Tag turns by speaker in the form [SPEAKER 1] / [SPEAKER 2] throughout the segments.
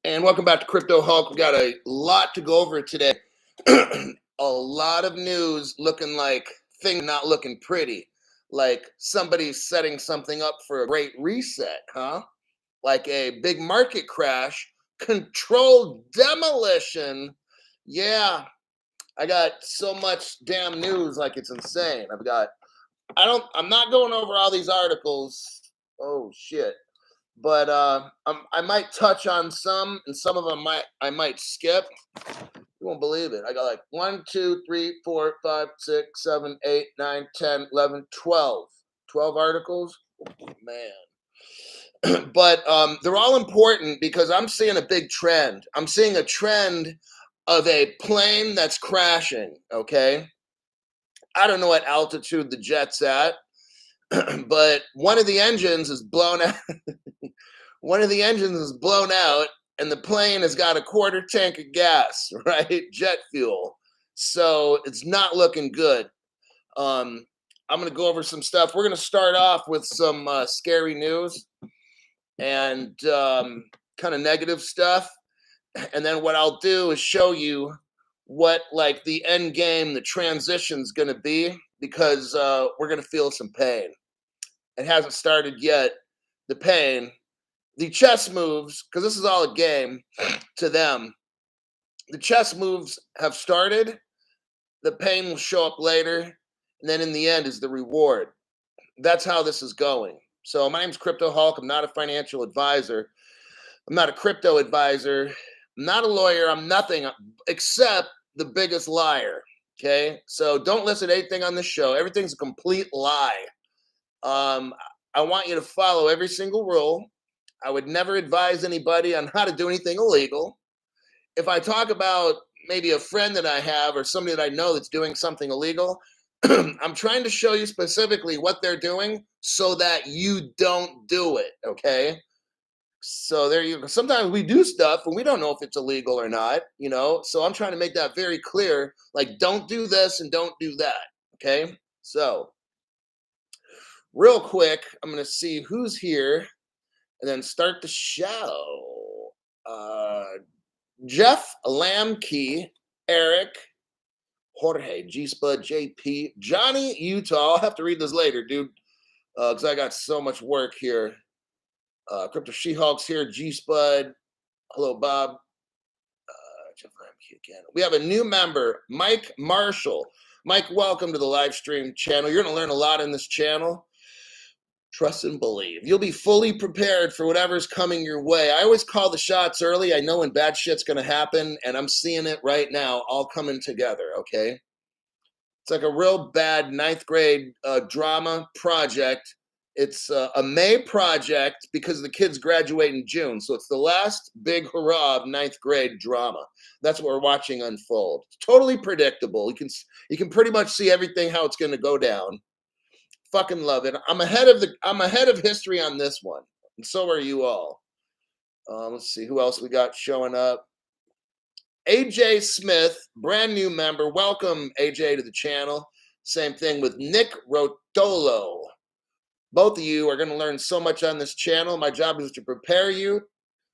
[SPEAKER 1] And welcome back to Crypto Hulk. We got a lot to go over today. A lot of news looking like things not looking pretty. Like somebody's setting something up for a great reset, huh? Like a big market crash, controlled demolition. Yeah, I got so much damn news, like it's insane. I'm not going over all these articles. Oh shit. But I might touch on some, and some of them I might skip. You won't believe it. I got like 1, 2, 3, 4, 5, 6, 7, 8, 9, 10, 11, 12. 12 articles. Oh, man. But they're all important because I'm seeing a big trend. I'm seeing a trend of a plane that's crashing, okay? I don't know what altitude the jet's at, but one of the engines is blown out. One of the engines is blown out and the plane has got a quarter tank of gas, right? Jet fuel. So it's not looking good. I'm going to go over some stuff. We're going to start off with some scary news and kind of negative stuff. And then what I'll do is show you what like the end game, the transition is going to be, because we're going to feel some pain. It hasn't started yet, the pain. The chess moves, because this is all a game to them, the chess moves have started. The pain will show up later. And then in the end is the reward. That's how this is going. So my name's Crypto Hulk. I'm not a financial advisor. I'm not a crypto advisor. I'm not a lawyer. I'm nothing except the biggest liar. Okay? So don't listen to anything on this show. Everything's a complete lie. I want you to follow every single rule. I would never advise anybody on how to do anything illegal. If I talk about maybe a friend that I have or somebody that I know that's doing something illegal, I'm trying to show you specifically what they're doing so that you don't do it, okay? So there you go. Sometimes we do stuff and we don't know if it's illegal or not, you know? So I'm trying to make that very clear, like don't do this and don't do that, okay? So real quick, I'm going to see who's here and then start the show. Jeff Lamkey, Eric, Jorge, G-Spud, JP, Johnny, Utah. I'll have to read this later, dude, because I got so much work here. Crypto She-Hulk's here, G-Spud. Hello, Bob. Jeff Lamkey again. We have a new member, Mike Marshall. Mike, welcome to the live stream channel. You're going to learn a lot in this channel. Trust and believe. You'll be fully prepared for whatever's coming your way. I always call the shots early. I know when bad shit's going to happen, and I'm seeing it right now all coming together, okay? It's like a real bad ninth grade drama project. It's a May project because the kids graduate in June. So it's the last big hurrah of ninth grade drama. That's what we're watching unfold. It's totally predictable. You can pretty much see everything, how it's going to go down. Fucking love it. I'm ahead of history on this one, and so are you all. Let's see who else we got showing up. AJ Smith, brand new member. Welcome, AJ, to the channel. Same thing with Nick Rotolo. Both of you are going to learn so much on this channel. My job is to prepare you,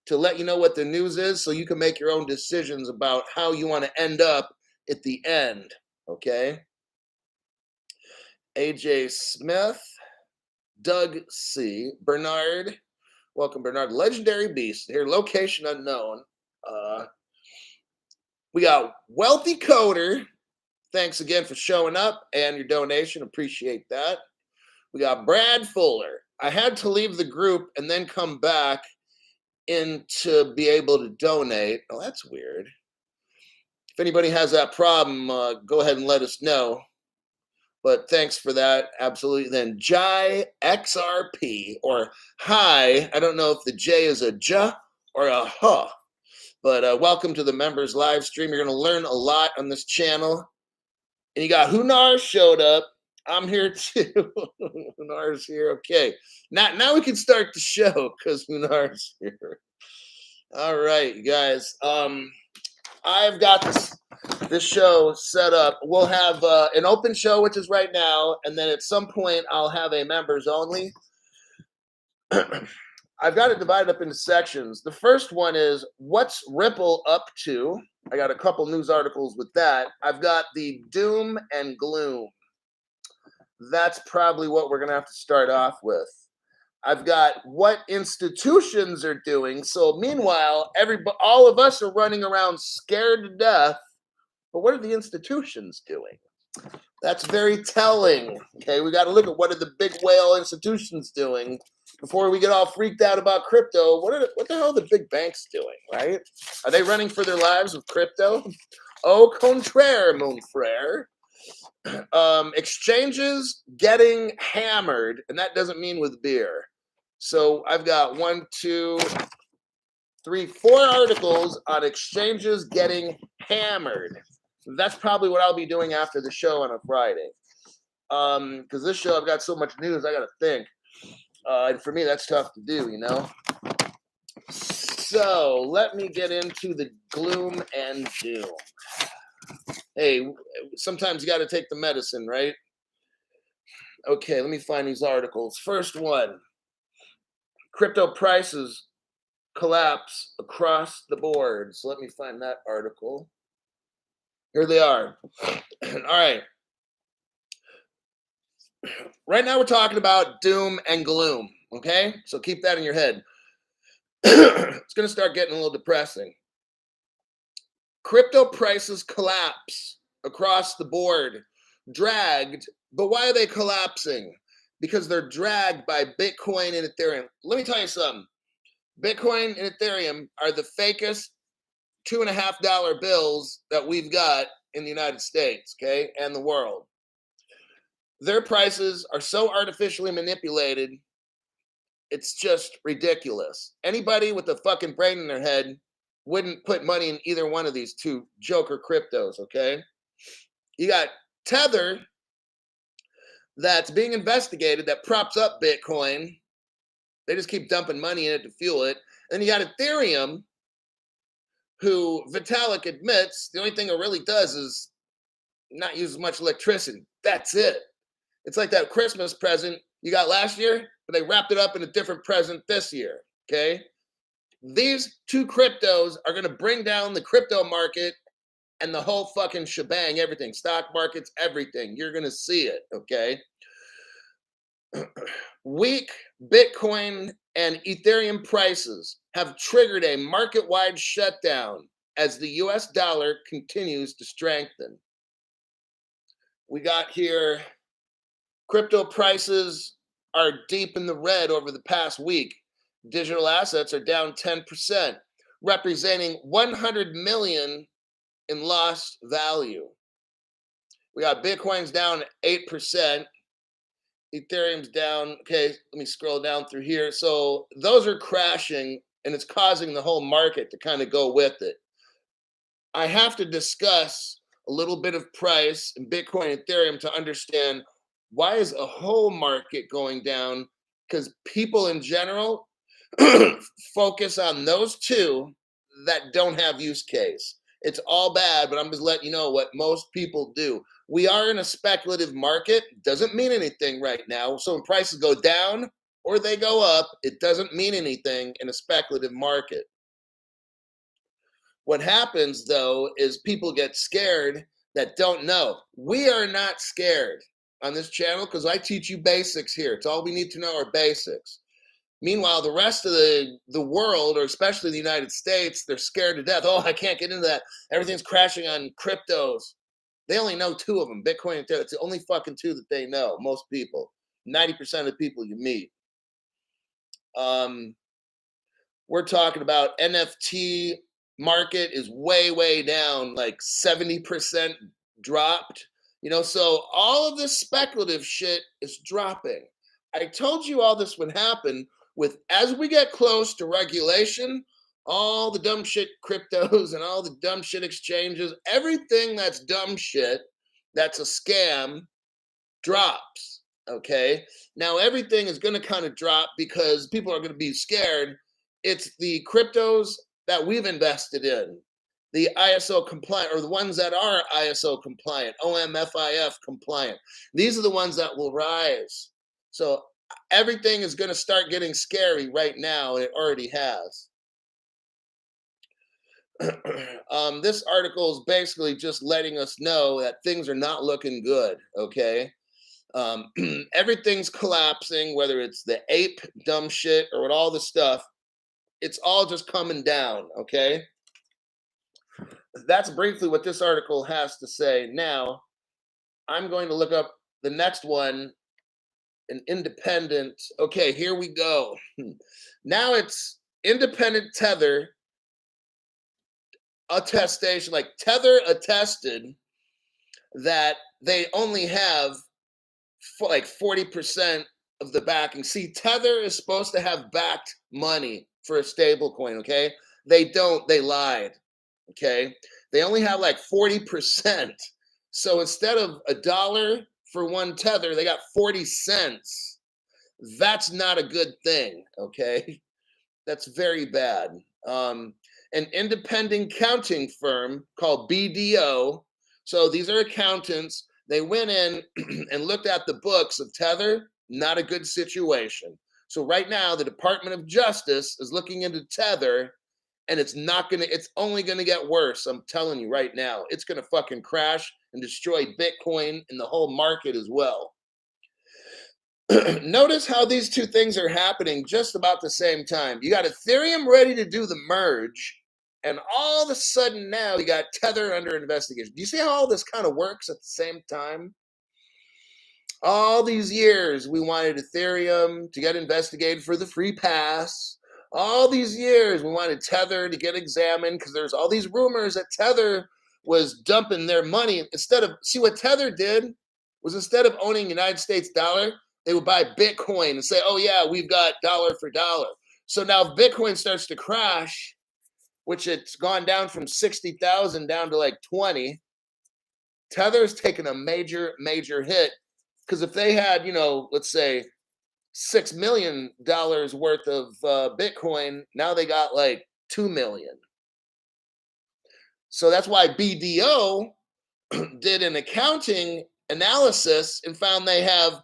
[SPEAKER 1] to let you know what the news is, so you can make your own decisions about how you want to end up at the end. Okay. AJ Smith, Doug C, Bernard, welcome Bernard, Legendary Beast here, location unknown. We got Wealthy Coder, thanks again for showing up and your donation, appreciate that. We got Brad Fuller. I had to leave the group and then come back in to be able to donate. Oh, that's weird. If anybody has that problem, go ahead and let us know. But thanks for that. Absolutely. Then Jai XRP or Hi. I don't know if the J is a J or a H. But welcome to the members live stream. You're going to learn a lot on this channel. And you got Hunar showed up. I'm here too. Hunar's here. Okay. Now we can start the show because Hunar's here. All right, you guys. I've got this show set up. We'll have an open show, which is right now, and then at some point I'll have a members only. I've got it divided up into sections. The first one is what's Ripple up to? I got a couple news articles with that. I've got the doom and gloom. That's probably what we're going to have to start off with. I've got what institutions are doing. So meanwhile, all of us are running around scared to death. But what are the institutions doing? That's very telling. Okay, we got to look at what are the big whale institutions doing before we get all freaked out about crypto. What the hell are the big banks doing, right? Are they running for their lives with crypto? Au contraire, mon frere. Exchanges getting hammered, and that doesn't mean with beer. So I've got 1, 2, 3, 4 articles on exchanges getting hammered. That's probably what I'll be doing after the show on a Friday. Because this show, I've got so much news, I got to think. And for me, that's tough to do, you know? So let me get into the gloom and doom. Hey, sometimes you got to take the medicine, right? Okay, let me find these articles. First one, crypto prices collapse across the board. So let me find that article. Here they are. All right. Right now we're talking about doom and gloom, okay? So keep that in your head. It's going to start getting a little depressing. Crypto prices collapse across the board, dragged, but why are they collapsing? Because they're dragged by Bitcoin and Ethereum. Let me tell you something. Bitcoin and Ethereum are the fakest $2.50 bills that we've got in the United States, okay, and the world. Their prices are so artificially manipulated, it's just ridiculous. Anybody with a fucking brain in their head wouldn't put money in either one of these two joker cryptos, okay? You got Tether that's being investigated that props up Bitcoin. They just keep dumping money in it to fuel it. And you got Ethereum, who Vitalik admits the only thing it really does is not use as much electricity. That's it. It's like that Christmas present you got last year, but they wrapped it up in a different present this year, okay? These two cryptos are going to bring down the crypto market and the whole fucking shebang, everything, stock markets, everything. You're going to see it, okay? Weak Bitcoin and Ethereum prices have triggered a market-wide shutdown as the US dollar continues to strengthen. We got here, crypto prices are deep in the red over the past week. Digital assets are down 10%, representing 100 million in lost value. We got Bitcoin's down 8%. Ethereum's down. Okay, let me scroll down through here. So those are crashing, and it's causing the whole market to kind of go with it. I have to discuss a little bit of price in Bitcoin and Ethereum to understand why is a whole market going down, because people in general focus on those two that don't have use case. It's all bad, but I'm just letting you know what most people do. We are in a speculative market. Doesn't mean anything right now. So when prices go down or they go up, it doesn't mean anything in a speculative market. What happens, though, is people get scared that don't know. We are not scared on this channel because I teach you basics here. It's all we need to know are basics. Meanwhile, the rest of the world, or especially the United States, they're scared to death. Oh, I can't get into that. Everything's crashing on cryptos. They only know two of them, Bitcoin and Tether. It's the only fucking two that they know, most people. 90% of the people you meet. We're talking about NFT market is way, way down, like 70% dropped. You know, so all of this speculative shit is dropping. I told you all this would happen with, as we get close to regulation, all the dumb shit cryptos and all the dumb shit exchanges, everything that's dumb shit, that's a scam, drops, okay? Now, everything is going to kind of drop because people are going to be scared. It's the cryptos that we've invested in, the ISO compliant, or the ones that are ISO compliant, OMFIF compliant. These are the ones that will rise. So everything is going to start getting scary right now, and it already has. This article is basically just letting us know that things are not looking good. Okay. Everything's collapsing, whether it's the ape dumb shit or what all the stuff, it's all just coming down. Okay. That's briefly what this article has to say. Now, I'm going to look up the next one, an independent. Okay, here we go. Now it's independent Tether attestation, like Tether attested that they only have like 40% of the backing. See, Tether is supposed to have backed money for a stable coin, okay? They don't, they lied, okay? They only have like 40%. So instead of $1 for one Tether, they got 40 cents. That's not a good thing, okay? That's very bad. An independent accounting firm called BDO. So these are accountants. They went in and looked at the books of Tether. Not a good situation. So right now, the Department of Justice is looking into Tether, and it's not gonna. It's only gonna get worse. I'm telling you right now. It's gonna fucking crash and destroy Bitcoin and the whole market as well. Notice how these two things are happening just about the same time. You got Ethereum ready to do the merge, and all of a sudden now you got Tether under investigation. Do you see how all this kind of works at the same time? All these years we wanted Ethereum to get investigated for the free pass. All these years we wanted Tether to get examined because there's all these rumors that Tether was dumping their money. See what Tether did was, instead of owning United States dollar, they would buy Bitcoin and say, oh yeah, we've got dollar for dollar. So now if Bitcoin starts to crash, which it's gone down from 60,000 down to like 20, Tether's taken a major, major hit. Because if they had, let's say $6 million worth of Bitcoin, now they got like 2 million. So that's why BDO did an accounting analysis and found they have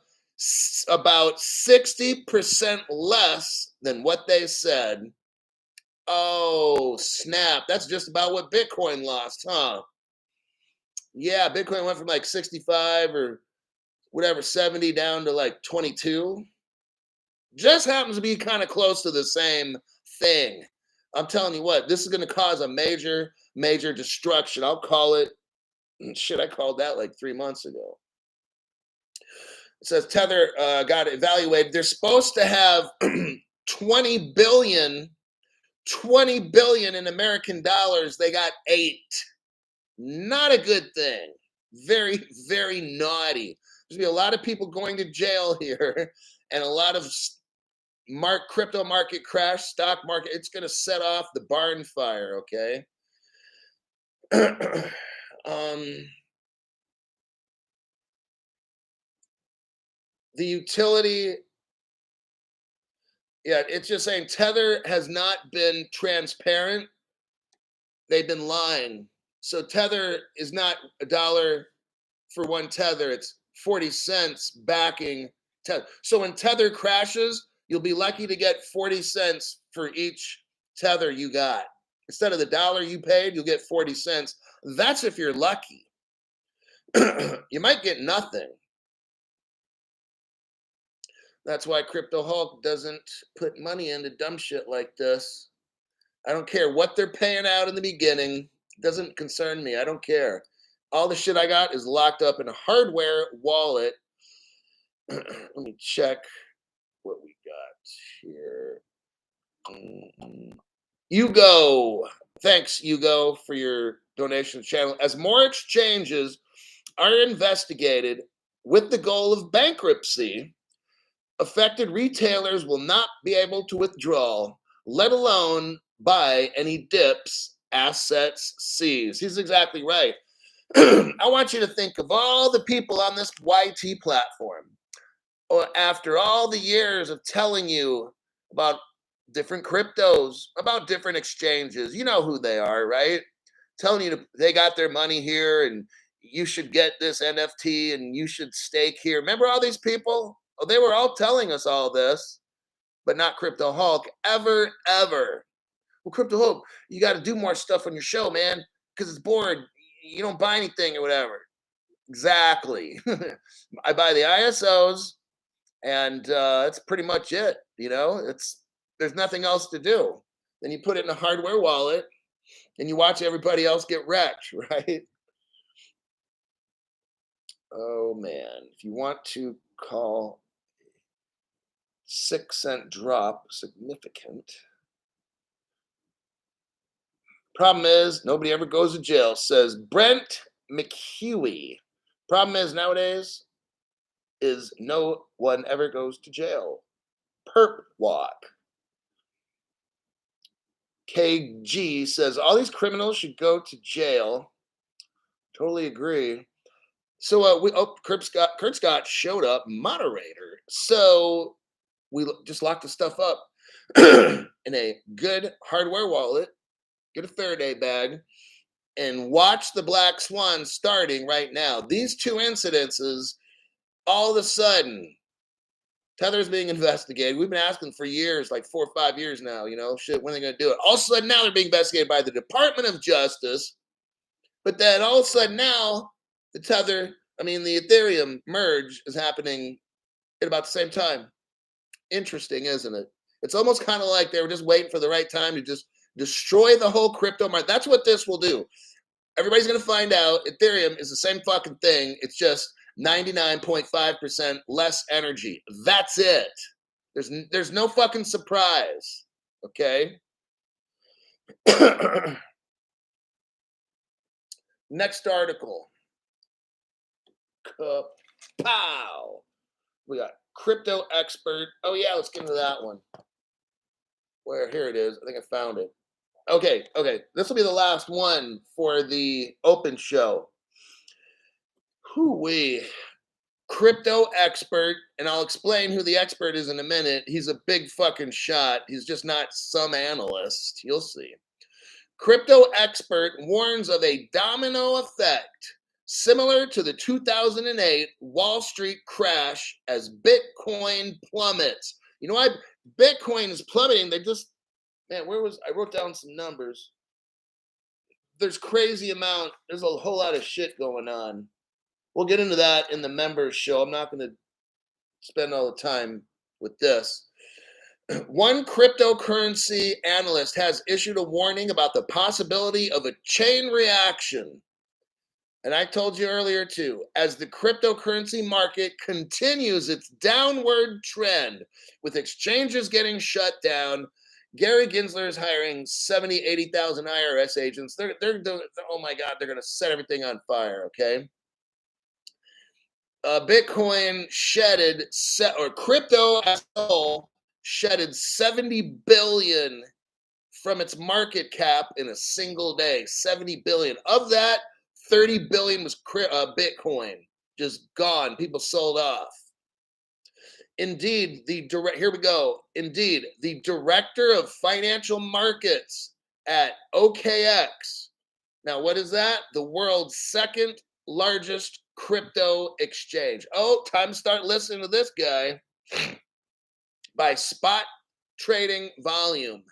[SPEAKER 1] about 60% less than what they said. Oh, snap. That's just about what Bitcoin lost, huh? Yeah, Bitcoin went from like 65 or whatever, 70 down to like 22. Just happens to be kind of close to the same thing. I'm telling you what, this is going to cause a major, major destruction. I'll call it. Shit, I called that like 3 months ago. It says Tether got evaluated. They're supposed to have 20 billion in American dollars. They got 8. Not a good thing. Very, very naughty. There's going to be a lot of people going to jail here, and a lot of crypto market crash, stock market. It's going to set off the barn fire, okay? The utility, yeah, it's just saying Tether has not been transparent. They've been lying. So Tether is not $1 for one Tether. It's 40 cents backing Tether. So when Tether crashes, you'll be lucky to get 40 cents for each Tether you got. Instead of the $1 you paid, you'll get 40 cents. That's if you're lucky. You might get nothing. That's why Crypto Hulk doesn't put money into dumb shit like this. I don't care what they're paying out in the beginning. It doesn't concern me. I don't care. All the shit I got is locked up in a hardware wallet. Let me check what we got here. Hugo. Thanks, Hugo, for your donation channel. As more exchanges are investigated with the goal of bankruptcy, affected retailers will not be able to withdraw, let alone buy any dips, assets seized. He's exactly right. I want you to think of all the people on this YT platform, or after all the years of telling you about different cryptos, about different exchanges. You know who they are, right? Telling you they got their money here and you should get this NFT and you should stake here. Remember all these people? Oh, they were all telling us all this, but not Crypto Hulk ever, ever. Well, Crypto Hulk, you got to do more stuff on your show, man, because it's bored. You don't buy anything or whatever. Exactly. I buy the ISOs, and that's pretty much it. There's nothing else to do. Then you put it in a hardware wallet, and you watch everybody else get wrecked, right? Oh man, if you want to call 6 cent drop significant. Problem is, nobody ever goes to jail, says Brent McHuey. Problem is, nowadays, is no one ever goes to jail. Perp walk. KG says all these criminals should go to jail. Totally agree. So Kurt Scott showed up, moderator. So we just locked the stuff up in a good hardware wallet, get a Faraday bag, and watch the Black Swan starting right now. These two incidences, all of a sudden, Tether's being investigated. We've been asking for years, like 4 or 5 years now, shit, when are they going to do it? All of a sudden now they're being investigated by the Department of Justice. But then all of a sudden now, the Ethereum merge is happening at about the same time. Interesting, isn't it? It's almost kind of like they were just waiting for the right time to just destroy the whole crypto market. That's what this will do. Everybody's going to find out Ethereum is the same fucking thing. It's just 99.5% less energy. That's it. There's no fucking surprise. Okay? Next article. Pow. We got crypto expert. Oh yeah, let's get into that one. Here it is. I think I found it. Okay. This will be the last one for the open show. Hoo-wee. Crypto expert, and I'll explain who the expert is in a minute. He's a big fucking shot. He's just not some analyst. You'll see. Crypto expert warns of a domino effect similar to the 2008 Wall Street crash as Bitcoin plummets. You know why Bitcoin is plummeting? I wrote down some numbers. There's a whole lot of shit going on. We'll get into that in the members show. I'm not going to spend all the time with this. One cryptocurrency analyst has issued a warning about the possibility of a chain reaction. And I told you earlier too, as the cryptocurrency market continues its downward trend with exchanges getting shut down, Gary Gensler is hiring 70, 80,000 IRS agents. They're doing, oh my God, they're going to set everything on fire, okay? Bitcoin crypto as a whole shedded 70 billion from its market cap in a single day. 70 billion. Of that, 30 billion was Bitcoin. Just gone. People sold off. Indeed, here we go. Indeed, the director of financial markets at OKX. Now, what is that? The world's second largest crypto exchange. Oh, time to start listening to this guy. By spot trading volume.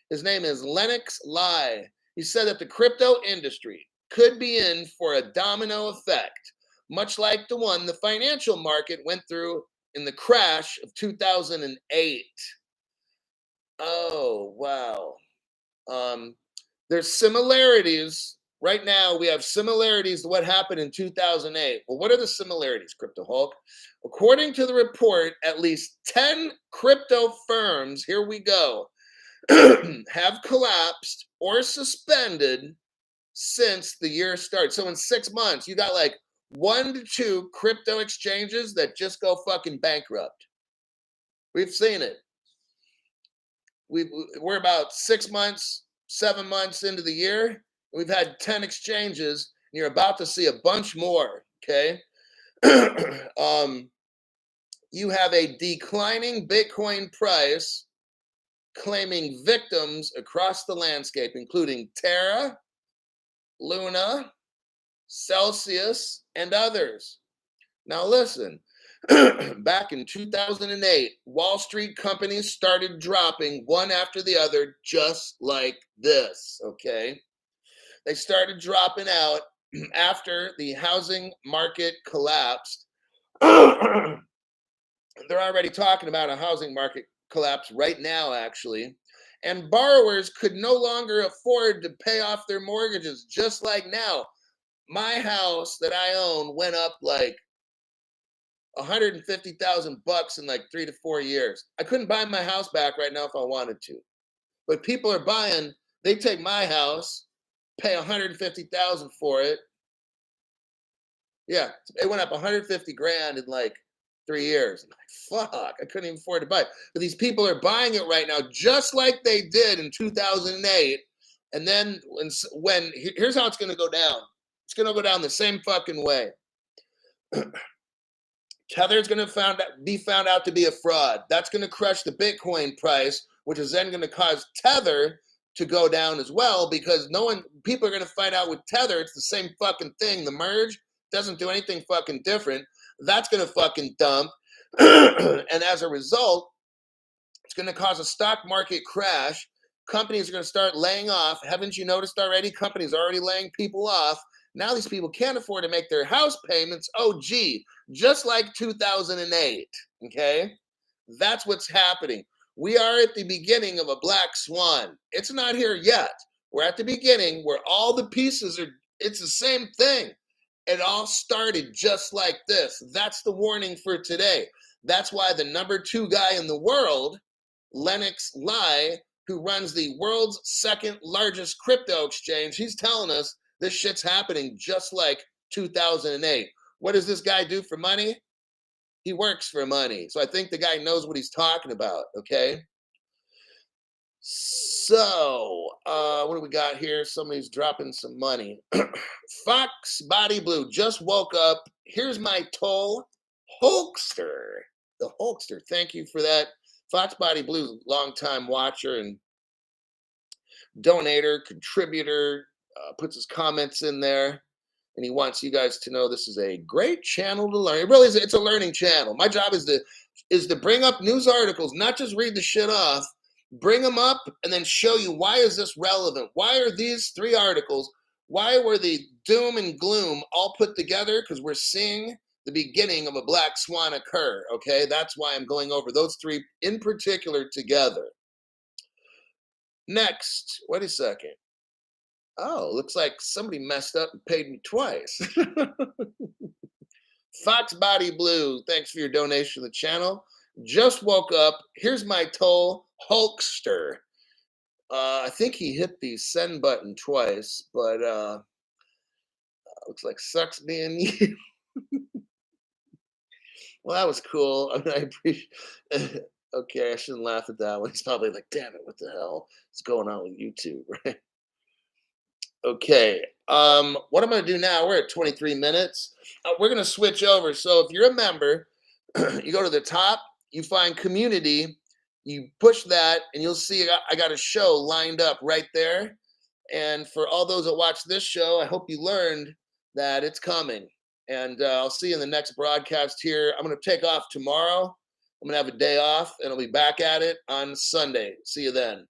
[SPEAKER 1] His name is Lennox Lai. He said that the crypto industry could be in for a domino effect, much like the one the financial market went through in the crash of 2008. Oh, wow. There's similarities. Right now, we have similarities to what happened in 2008. Well, what are the similarities, Crypto Hulk? According to the report, at least 10 crypto firms, here we go, have collapsed or suspended since the year started. So in 6 months, you got like 1 to 2 crypto exchanges that just go fucking bankrupt. We've seen it. We're about 6 months, 7 months into the year. We've had 10 exchanges, and you're about to see a bunch more, okay? You have a declining Bitcoin price claiming victims across the landscape, including Terra, Luna, Celsius, and others. Now listen, Back in 2008, Wall Street companies started dropping one after the other, just like this, okay? They started dropping out after the housing market collapsed. They're already talking about a housing market collapse right now, actually. And borrowers could no longer afford to pay off their mortgages, just like now. My house that I own went up like 150,000 bucks in like 3 to 4 years. I couldn't buy my house back right now if I wanted to. But people are buying, they take my house, pay 150,000 for it. Yeah, it went up 150 grand in like 3 years. I'm like, fuck, I couldn't even afford to buy it. But these people are buying it right now just like they did in 2008. And then here's how it's going to go down. It's going to go down the same fucking way. Tether's going to be found out to be a fraud. That's going to crush the Bitcoin price, which is then going to cause Tether to go down as well, because people are going to find out with Tether, it's the same fucking thing. The merge doesn't do anything fucking different. That's going to fucking dump. And as a result, it's going to cause a stock market crash. Companies are going to start laying off. Haven't you noticed already? Companies are already laying people off. Now these people can't afford to make their house payments. Oh, gee, just like 2008, okay? That's what's happening. We are at the beginning of a black swan. It's not here yet. We're at the beginning where all the pieces it's the same thing. It all started just like this. That's the warning for today. That's why the number 2 guy in the world, Lennox Lai, who runs the world's second largest crypto exchange, he's telling us this shit's happening just like 2008. What does this guy do for money? He works for money. So I think the guy knows what he's talking about, okay? So, what do we got here? Somebody's dropping some money. Fox Body Blue just woke up. Here's my toll. Hulkster. The Hulkster. Thank you for that. Fox Body Blue, longtime watcher and donator, contributor, puts his comments in there, and he wants you guys to know this is a great channel to learn. It really is. It's a learning channel. My job is to bring up news articles, not just read the shit off, bring them up, and then show you why is this relevant? Why are these 3 articles? Why were the doom and gloom all put together? Because we're seeing the beginning of a black swan occur. Okay, that's why I'm going over those 3 in particular together. Next, wait a second. Oh, looks like somebody messed up and paid me twice. Fox Body Blue, thanks for your donation to the channel. Just woke up. Here's my toll, Hulkster. I think he hit the send button twice, but looks like sucks being you. Well, that was cool. I mean, I appreciate. Okay, I shouldn't laugh at that one. He's probably like, "Damn it, what the hell is going on with YouTube?" Right? Okay. What I'm going to do now, we're at 23 minutes. We're going to switch over. So if you're a member, you go to the top, you find community, you push that, and you'll see I got a show lined up right there. And for all those that watch this show, I hope you learned that it's coming. And I'll see you in the next broadcast here. I'm going to take off tomorrow. I'm going to have a day off, and I'll be back at it on Sunday. See you then.